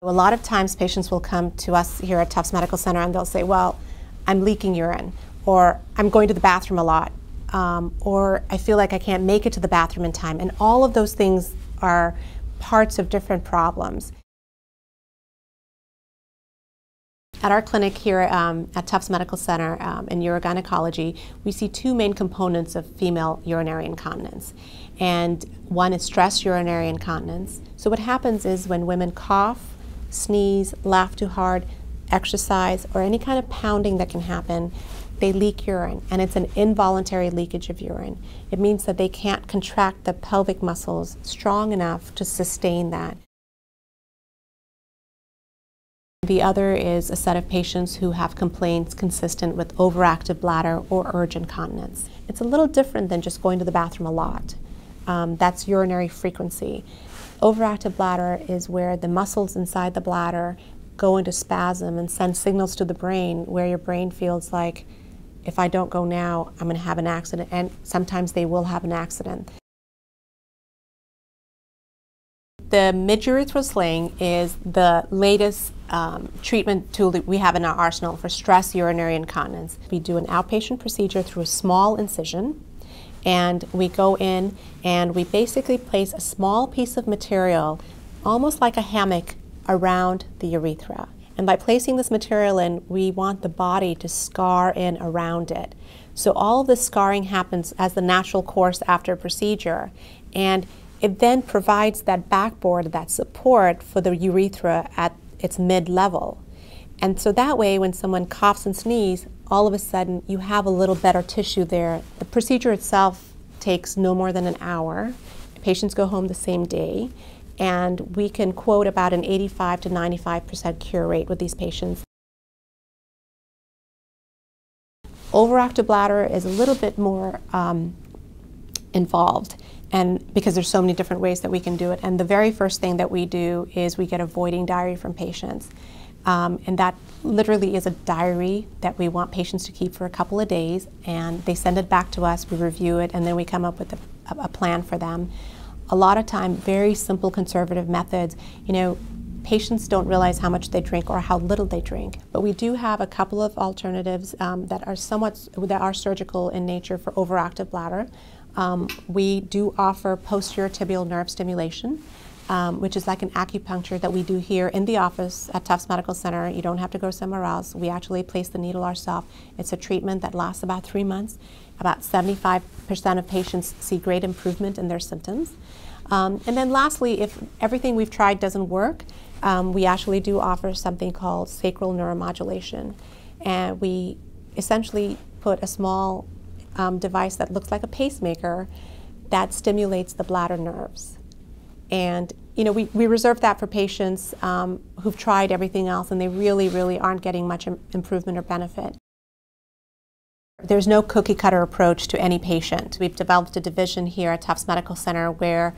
A lot of times patients will come to us here at Tufts Medical Center and they'll say, well, I'm leaking urine, or I'm going to the bathroom a lot, or I feel like I can't make it to the bathroom in time. And all of those things are parts of different problems. At our clinic here at Tufts Medical Center in Urogynecology, we see two main components of female urinary incontinence. And one is stress urinary incontinence. So what happens is when women cough, sneeze, laugh too hard, exercise, or any kind of pounding that can happen, they leak urine, and it's an involuntary leakage of urine. It means that they can't contract the pelvic muscles strong enough to sustain that. The other is a set of patients who have complaints consistent with overactive bladder or urge incontinence. It's a little different than just going to the bathroom a lot. That's urinary frequency. Overactive bladder is where the muscles inside the bladder go into spasm and send signals to the brain, where your brain feels like, if I don't go now, I'm going to have an accident, and sometimes they will have an accident. The midurethral sling is the latest treatment tool that we have in our arsenal for stress urinary incontinence. We do an outpatient procedure through a small incision, and we go in and we basically place a small piece of material, almost like a hammock, around the urethra. And by placing this material in, we want the body to scar in around it. So all of this scarring happens as the natural course after a procedure, and it then provides that backboard, that support for the urethra at its mid-level. And so that way, when someone coughs and sneezes, all of a sudden you have a little better tissue there. The procedure itself takes no more than an hour. Patients go home the same day, and we can quote about an 85 to 95% cure rate with these patients. Overactive bladder is a little bit more involved, and because there's so many different ways that we can do it. And the very first thing that we do is we get a voiding diary from patients. And that literally is a diary that we want patients to keep for a couple of days, and they send it back to us, we review it, and then we come up with a plan for them. A lot of time, very simple conservative methods. You know, patients don't realize how much they drink or how little they drink, but we do have a couple of alternatives that are surgical in nature for overactive bladder. We do offer posterior tibial nerve stimulation, which is like an acupuncture that we do here in the office at Tufts Medical Center. You don't have to go somewhere else. We actually place the needle ourselves. It's a treatment that lasts about 3 months. About 75% of patients see great improvement in their symptoms. And then lastly, if everything we've tried doesn't work, we actually do offer something called sacral neuromodulation. And we essentially put a small device that looks like a pacemaker that stimulates the bladder nerves. And you know, we reserve that for patients who've tried everything else and they really aren't getting much improvement or benefit. There's no cookie cutter approach to any patient. We've developed a division here at Tufts Medical Center where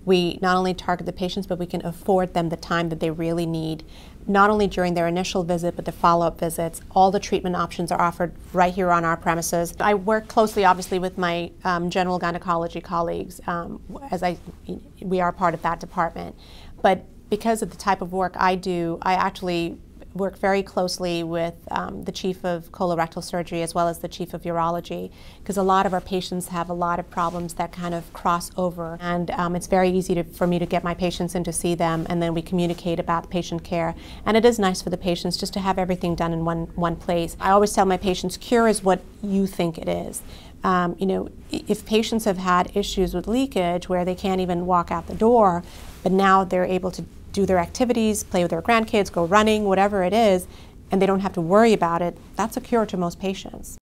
we not only target the patients, but we can afford them the time that they really need, not only during their initial visit, but the follow-up visits. All the treatment options are offered right here on our premises. I work closely, obviously, with my general gynecology colleagues, we are part of that department. But because of the type of work I do, I actually work very closely with the chief of colorectal surgery as well as the chief of urology, because a lot of our patients have a lot of problems that kind of cross over, and it's very easy for me to get my patients in to see them, and then we communicate about patient care. And it is nice for the patients just to have everything done in one place. I always tell my patients, cure is what you think it is. You know, if patients have had issues with leakage where they can't even walk out the door, but now they're able to do their activities, play with their grandkids, go running, whatever it is, and they don't have to worry about it, that's a cure to most patients.